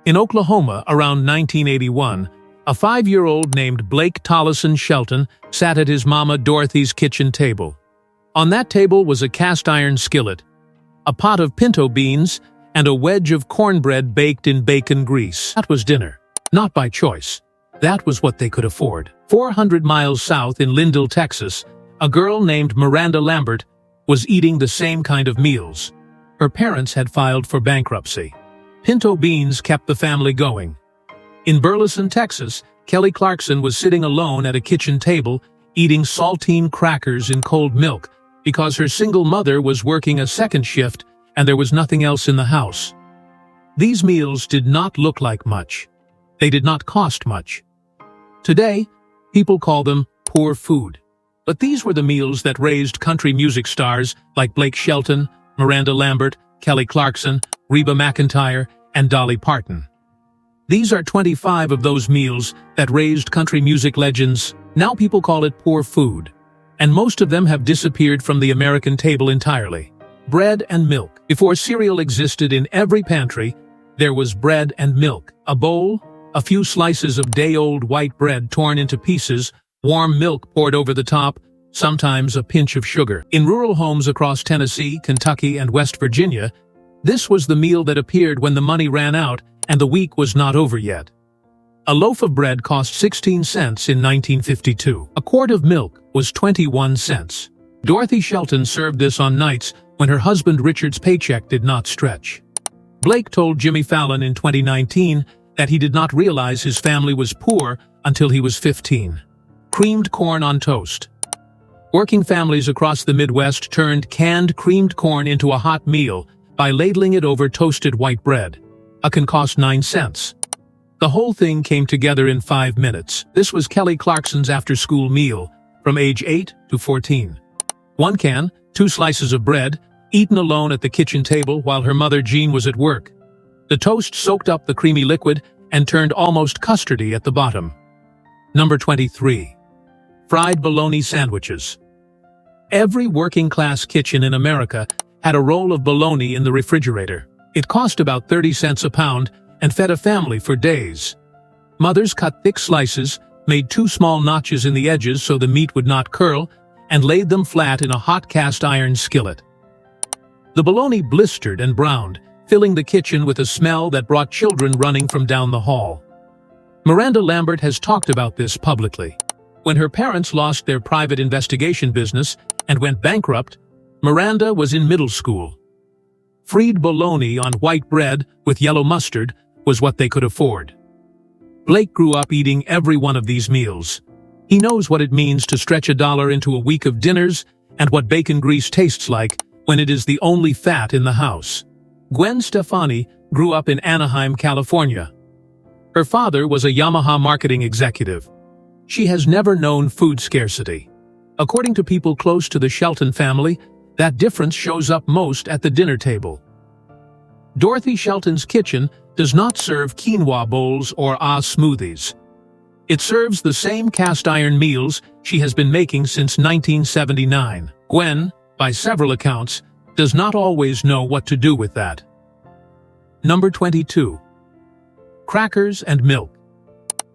In Oklahoma, around 1981, a 5-year-old named Blake Tollison Shelton sat at his mama Dorothy's kitchen table. On that table was a cast-iron skillet, a pot of pinto beans, and a wedge of cornbread baked in bacon grease. That was dinner. Not by choice. That was what they could afford. 400 miles south in Lindell, Texas, a girl named Miranda Lambert was eating the same kind of meals. Her parents had filed for bankruptcy. Pinto beans kept the family going. In Burleson, Texas, Kelly Clarkson was sitting alone at a kitchen table eating saltine crackers in cold milk because her single mother was working a second shift and there was nothing else in the house. These meals did not look like much. They did not cost much. Today, people call them poor food. But these were the meals that raised country music stars like Blake Shelton, Miranda Lambert, Kelly Clarkson, Reba McEntire, and Dolly Parton. These are 25 of those meals that raised country music legends. Now people call it poor food. And most of them have disappeared from the American table entirely. Bread and milk. Before cereal existed in every pantry, there was bread and milk. A bowl, a few slices of day-old white bread torn into pieces, warm milk poured over the top, sometimes a pinch of sugar. In rural homes across Tennessee, Kentucky, and West Virginia, this was the meal that appeared when the money ran out and the week was not over yet. A loaf of bread cost 16 cents in 1952. A quart of milk was 21 cents. Dorothy Shelton served this on nights when her husband Richard's paycheck did not stretch. Blake told Jimmy Fallon in 2019 that he did not realize his family was poor until he was 15. Creamed corn on toast. Working families across the Midwest turned canned creamed corn into a hot meal by ladling it over toasted white bread. It can cost 9 cents. The whole thing came together in 5 minutes. This was Kelly Clarkson's after-school meal from age 8 to 14. 1 can, 2 slices of bread, eaten alone at the kitchen table while her mother Jean was at work. The toast soaked up the creamy liquid and turned almost custardy at the bottom. Number 23. Fried bologna sandwiches. Every working-class kitchen in America had a roll of bologna in the refrigerator. It cost about 30 cents a pound and fed a family for days. Mothers cut thick slices, made 2 small notches in the edges so the meat would not curl, and laid them flat in a hot cast-iron skillet. The bologna blistered and browned, filling the kitchen with a smell that brought children running from down the hall. Miranda Lambert has talked about this publicly. When her parents lost their private investigation business and went bankrupt, Miranda was in middle school. Fried bologna on white bread with yellow mustard was what they could afford. Blake grew up eating every one of these meals. He knows what it means to stretch $1 into a week of dinners and what bacon grease tastes like when it is the only fat in the house. Gwen Stefani grew up in Anaheim, California. Her father was a Yamaha marketing executive. She has never known food scarcity. According to people close to the Shelton family, that difference shows up most at the dinner table. Dorothy Shelton's kitchen does not serve quinoa bowls or smoothies. It serves the same cast-iron meals she has been making since 1979. Gwen, by several accounts, does not always know what to do with that. Number 22. Crackers and milk.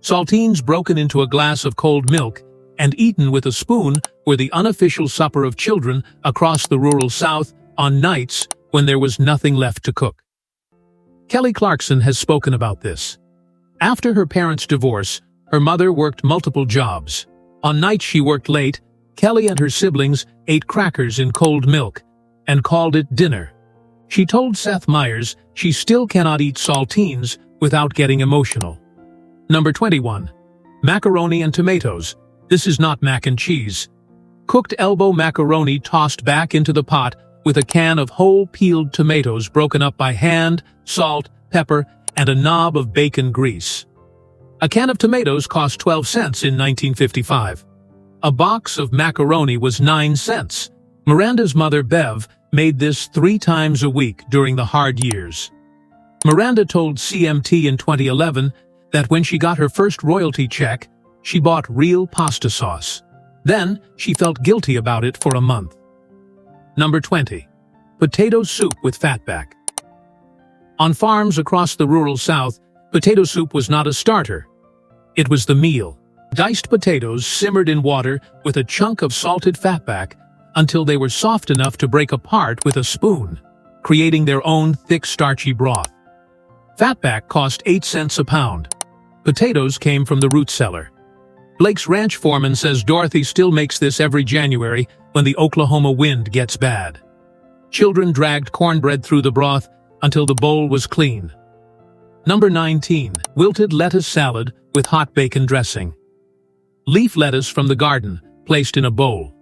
Saltines broken into a glass of cold milk and eaten with a spoon were the unofficial supper of children across the rural South on nights when there was nothing left to cook. Kelly Clarkson has spoken about this. After her parents' divorce, her mother worked multiple jobs. On nights she worked late, Kelly and her siblings ate crackers in cold milk and called it dinner. She told Seth Meyers she still cannot eat saltines without getting emotional. Number 21. Macaroni and tomatoes. This is not mac and cheese. Cooked elbow macaroni tossed back into the pot with a can of whole peeled tomatoes broken up by hand, salt, pepper, and a knob of bacon grease. A can of tomatoes cost 12 cents in 1955. A box of macaroni was 9 cents. Miranda's mother, Bev, made this 3 times a week during the hard years. Miranda told CMT in 2011 that when she got her first royalty check, she bought real pasta sauce. Then, she felt guilty about it for a month. Number 20. Potato soup with fatback. On farms across the rural South, Potato soup was not a starter. It was the meal. Diced potatoes simmered in water with a chunk of salted fatback until they were soft enough to break apart with a spoon, creating their own thick starchy broth. Fatback cost 8 cents a pound. Potatoes came from the root cellar. Blake's ranch foreman says Dorothy still makes this every January when the Oklahoma wind gets bad. Children dragged cornbread through the broth until the bowl was clean. Number 19. Wilted lettuce salad with hot bacon dressing. Leaf lettuce from the garden, placed in a bowl.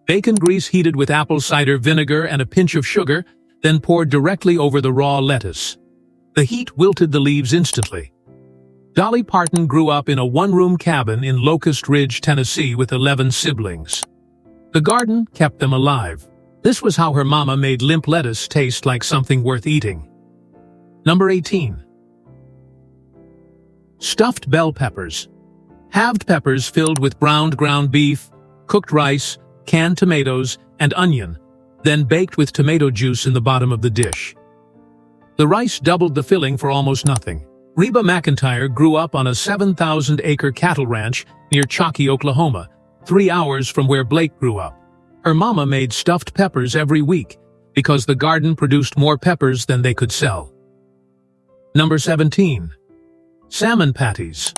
Bacon grease heated with apple cider vinegar and a pinch of sugar, then poured directly over the raw lettuce. The heat wilted the leaves instantly. Dolly Parton grew up in a one-room cabin in Locust Ridge, Tennessee with 11 siblings. The garden kept them alive. This was how her mama made limp lettuce taste like something worth eating. Number 18. Stuffed bell peppers. Halved peppers filled with browned ground beef, cooked rice, canned tomatoes, and onion, then baked with tomato juice in the bottom of the dish. The rice doubled the filling for almost nothing. Reba McIntyre grew up on a 7,000-acre cattle ranch near Chalky, Oklahoma, 3 hours from where Blake grew up. Her mama made stuffed peppers every week because the garden produced more peppers than they could sell. Number 17. Salmon patties.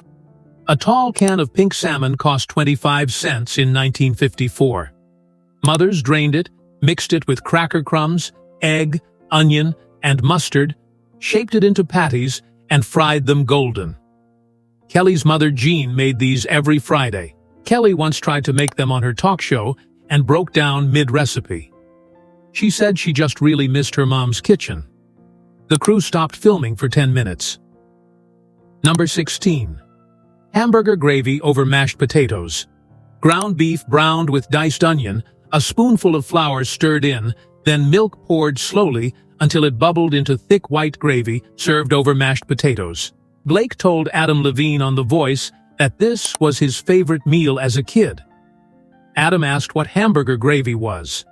A tall can of pink salmon cost 25 cents in 1954. Mothers drained it, mixed it with cracker crumbs, egg, onion, and mustard, shaped it into patties, and fried them golden. Kelly's mother Jean made these every Friday. Kelly once tried to make them on her talk show and broke down mid-recipe. She said she just really missed her mom's kitchen. The crew stopped filming for 10 minutes. Number 16. Hamburger gravy over mashed potatoes. Ground beef browned with diced onion, a spoonful of flour stirred in, then milk poured slowly until it bubbled into thick white gravy served over mashed potatoes. Blake told Adam Levine on The Voice that this was his favorite meal as a kid. Adam asked what hamburger gravy was.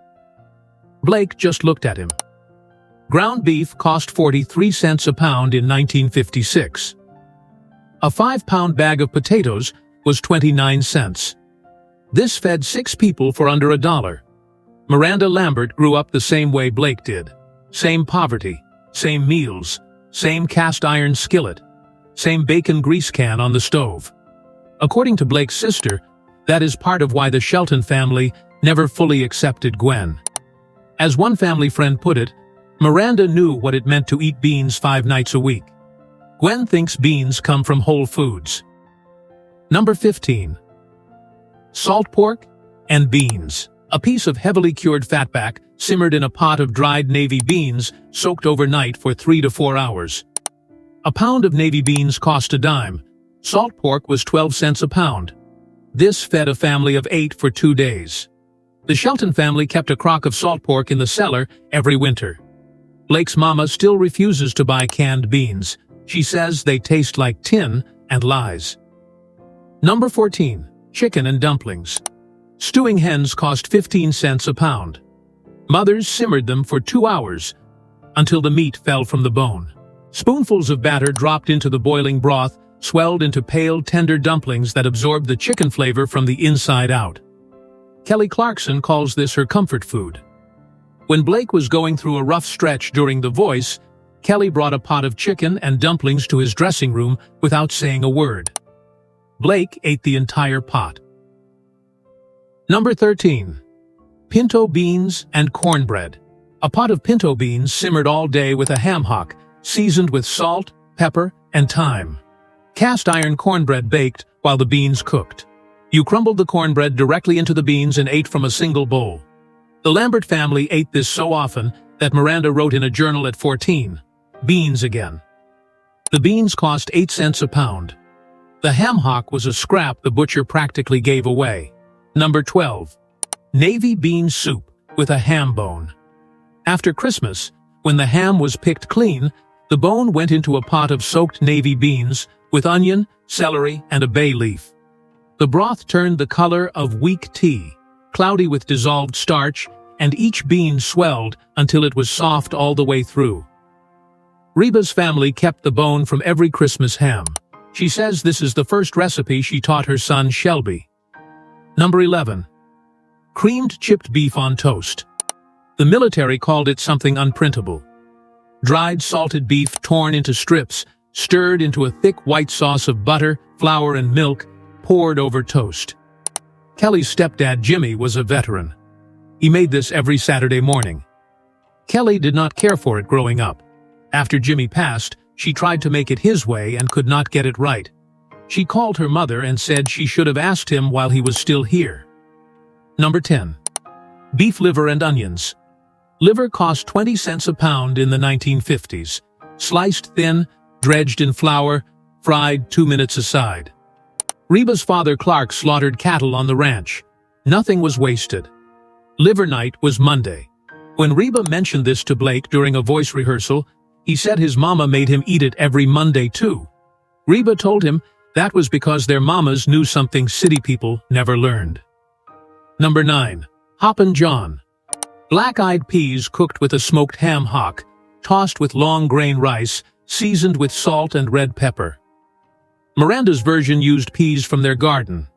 Blake just looked at him. Ground beef cost 43 cents a pound in 1956. A 5-pound bag of potatoes was 29 cents. This fed 6 people for under $1. Miranda Lambert grew up the same way Blake did. Same poverty, same meals, same cast iron skillet, same bacon grease can on the stove. According to Blake's sister, that is part of why the Shelton family never fully accepted Gwen. As one family friend put it, Miranda knew what it meant to eat beans 5 nights a week. Gwen thinks beans come from Whole Foods. Number 15. Salt pork and beans. A piece of heavily cured fatback simmered in a pot of dried navy beans soaked overnight for 3 to 4 hours. A pound of navy beans cost a dime. Salt pork was 12 cents a pound. This fed a family of 8 for 2 days. The Shelton family kept a crock of salt pork in the cellar every winter. Blake's mama still refuses to buy canned beans. She says they taste like tin and lies. Number 14. Chicken and dumplings. Stewing hens cost 15 cents a pound. Mothers simmered them for 2 hours until the meat fell from the bone. Spoonfuls of batter dropped into the boiling broth swelled into pale, tender dumplings that absorbed the chicken flavor from the inside out. Kelly Clarkson calls this her comfort food. When Blake was going through a rough stretch during The Voice, Kelly brought a pot of chicken and dumplings to his dressing room without saying a word. Blake ate the entire pot. Number 13. Pinto beans and cornbread. A pot of pinto beans simmered all day with a ham hock, seasoned with salt, pepper, and thyme. Cast iron cornbread baked while the beans cooked. You crumbled the cornbread directly into the beans and ate from a single bowl. The Lambert family ate this so often that Miranda wrote in a journal at 14, "Beans again." The beans cost 8 cents a pound. The ham hock was a scrap the butcher practically gave away. Number 12. Navy bean soup with a ham bone. After Christmas, when the ham was picked clean, the bone went into a pot of soaked navy beans with onion, celery, and a bay leaf. The broth turned the color of weak tea, cloudy with dissolved starch, and each bean swelled until it was soft all the way through. Reba's family kept the bone from every Christmas ham. She says this is the first recipe she taught her son Shelby. Number 11. Creamed chipped beef on toast. The military called it something unprintable. Dried salted beef torn into strips, stirred into a thick white sauce of butter, flour, and milk, poured over toast. Kelly's stepdad Jimmy was a veteran. He made this every Saturday morning. Kelly did not care for it growing up. After Jimmy passed, she tried to make it his way and could not get it right. She called her mother and said she should have asked him while he was still here. Number 10. Beef liver and onions. Liver cost 20 cents a pound in the 1950s. Sliced thin, dredged in flour, fried 2 minutes aside. Reba's father Clark slaughtered cattle on the ranch. Nothing was wasted. Liver night was Monday. When Reba mentioned this to Blake during a voice rehearsal, he said his mama made him eat it every Monday too. Reba told him that was because their mamas knew something city people never learned. Number 9. Hoppin' John. Black-eyed peas cooked with a smoked ham hock, tossed with long-grain rice, seasoned with salt and red pepper. Miranda's version used peas from their garden.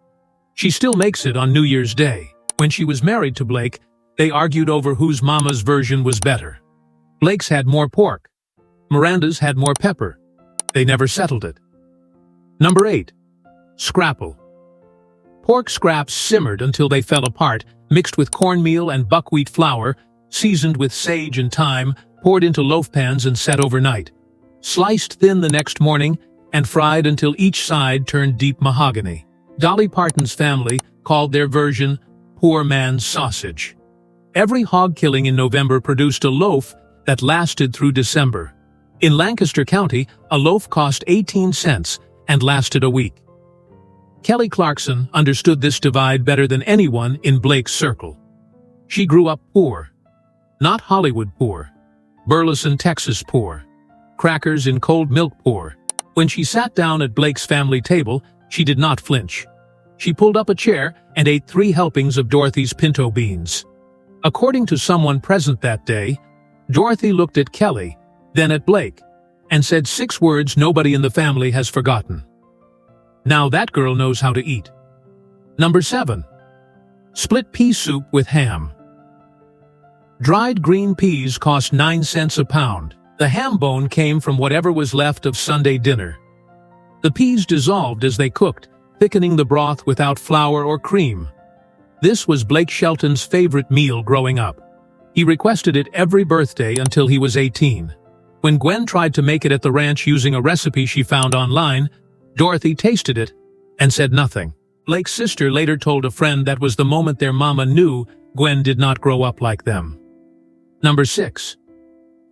She still makes it on New Year's Day. When she was married to Blake, they argued over whose mama's version was better. Blake's had more pork. Miranda's had more pepper. They never settled it. Number 8. Scrapple. Pork scraps simmered until they fell apart, mixed with cornmeal and buckwheat flour, seasoned with sage and thyme, poured into loaf pans and set overnight. Sliced thin the next morning and fried until each side turned deep mahogany. Dolly Parton's family called their version poor man's sausage. Every hog killing in November produced a loaf that lasted through December. In Lancaster County, a loaf cost 18 cents and lasted a week. Kelly Clarkson understood this divide better than anyone in Blake's circle. She grew up poor. Not Hollywood poor. Burleson, Texas poor. Crackers in cold milk poor. When she sat down at Blake's family table, she did not flinch. She pulled up a chair and ate 3 helpings of Dorothy's pinto beans. According to someone present that day, Dorothy looked at Kelly, then at Blake, and said 6 words nobody in the family has forgotten. Now that girl knows how to eat. Number 7. Split pea soup with ham. Dried green peas cost 9 cents a pound. The ham bone came from whatever was left of Sunday dinner. The peas dissolved as they cooked, thickening the broth without flour or cream. This was Blake Shelton's favorite meal growing up. He requested it every birthday until he was 18. When Gwen tried to make it at the ranch using a recipe she found online, Dorothy tasted it and said nothing. Blake's sister later told a friend that was the moment their mama knew Gwen did not grow up like them. Number 6.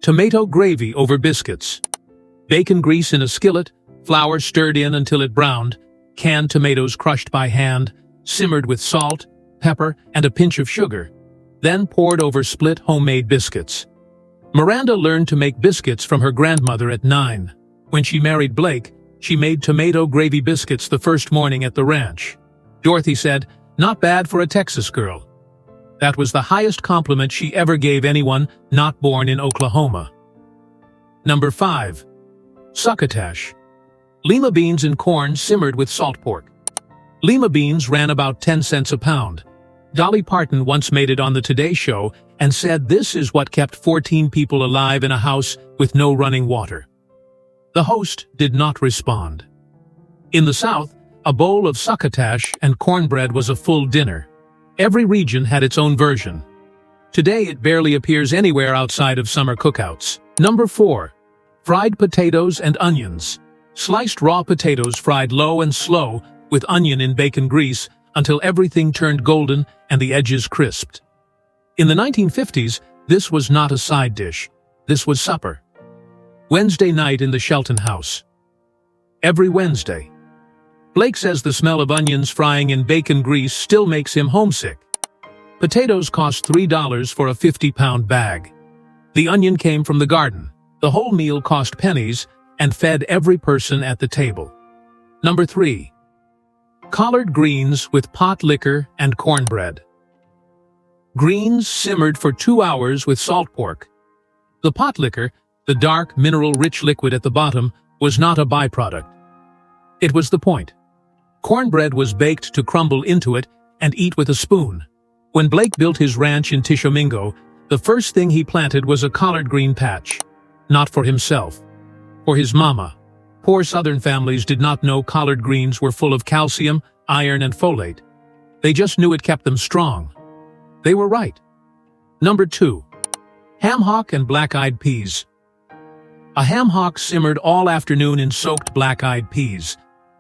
Tomato gravy over biscuits. Bacon grease in a skillet, flour stirred in until it browned, canned tomatoes crushed by hand, simmered with salt, pepper, and a pinch of sugar, then poured over split homemade biscuits. Miranda learned to make biscuits from her grandmother at 9. When she married Blake, she made tomato gravy biscuits the first morning at the ranch. Dorothy said, "Not bad for a Texas girl." That was the highest compliment she ever gave anyone not born in Oklahoma. Number 5. Succotash. Lima beans and corn simmered with salt pork. Lima beans ran about 10 cents a pound. Dolly Parton once made it on the Today Show and said this is what kept 14 people alive in a house with no running water. The host did not respond. In the South, a bowl of succotash and cornbread was a full dinner. Every region had its own version. Today it barely appears anywhere outside of summer cookouts. Number 4. Fried potatoes and onions. Sliced raw potatoes fried low and slow with onion in bacon grease until everything turned golden and the edges crisped. In the 1950s, this was not a side dish. This was supper. Wednesday night in the Shelton house. Every Wednesday. Blake says the smell of onions frying in bacon grease still makes him homesick. Potatoes cost $3 for a 50-pound bag. The onion came from the garden. The whole meal cost pennies and fed every person at the table. Number 3. Collard greens with pot liquor and cornbread. Greens simmered for 2 hours with salt pork. The pot liquor, The dark, mineral-rich liquid at the bottom was not a byproduct. It was the point. Cornbread was baked to crumble into it and eat with a spoon. When Blake built his ranch in Tishomingo, the first thing he planted was a collard green patch. Not for himself. For his mama. Poor southern families did not know collard greens were full of calcium, iron, and folate. They just knew it kept them strong. They were right. Number 2. Ham hock and black-eyed peas. A ham hock simmered all afternoon in soaked black-eyed peas.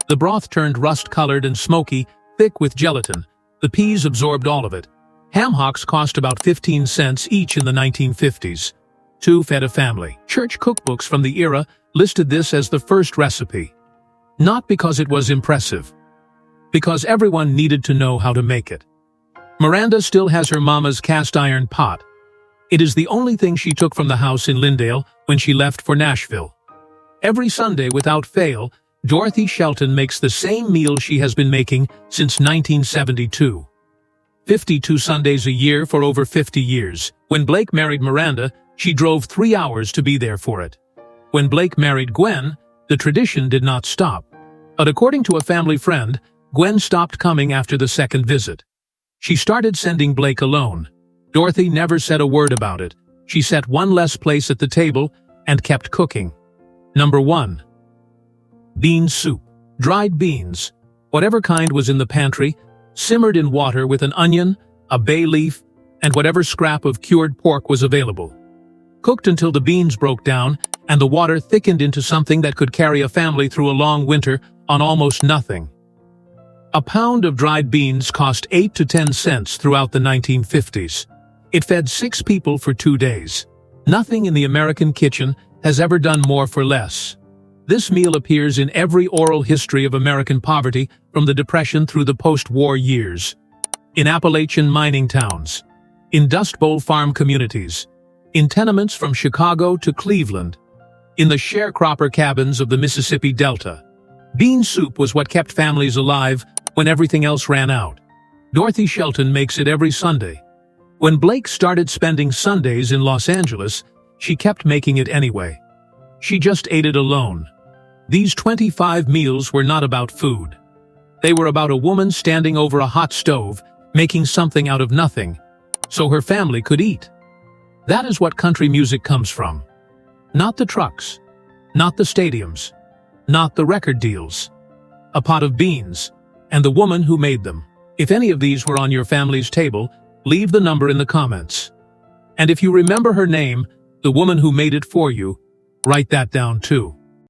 The broth turned rust-colored and smoky, thick with gelatin. The peas absorbed all of it. Ham hocks cost about 15 cents each in the 1950s. 2 fed a family. Church cookbooks from the era listed this as the first recipe. Not because it was impressive. Because everyone needed to know how to make it. Miranda still has her mama's cast-iron pot. It is the only thing she took from the house in Lindale when she left for Nashville. Every Sunday, without fail, Dorothy Shelton makes the same meal she has been making since 1972. 52 Sundays a year for over 50 years. When Blake married Miranda, she drove 3 hours to be there for it. When Blake married Gwen, the tradition did not stop. But according to a family friend, Gwen stopped coming after the second visit. She started sending Blake alone. Dorothy never said a word about it. She set one less place at the table and kept cooking. Number 1. Bean soup. Dried beans, whatever kind was in the pantry, simmered in water with an onion, a bay leaf, and whatever scrap of cured pork was available. Cooked until the beans broke down and the water thickened into something that could carry a family through a long winter on almost nothing. A pound of dried beans cost 8 to 10 cents throughout the 1950s. It fed 6 people for 2 days. Nothing in the American kitchen has ever done more for less. This meal appears in every oral history of American poverty from the Depression through the post-war years. In Appalachian mining towns. In Dust Bowl farm communities. In tenements from Chicago to Cleveland. In the sharecropper cabins of the Mississippi Delta. Bean soup was what kept families alive when everything else ran out. Dorothy Shelton makes it every Sunday. When Blake started spending Sundays in Los Angeles, she kept making it anyway. She just ate it alone. These 25 meals were not about food. They were about a woman standing over a hot stove, making something out of nothing, so her family could eat. That is what country music comes from. Not the trucks, not the stadiums, not the record deals. A pot of beans, and the woman who made them. If any of these were on your family's table, leave the number in the comments. And if you remember her name, the woman who made it for you, write that down too.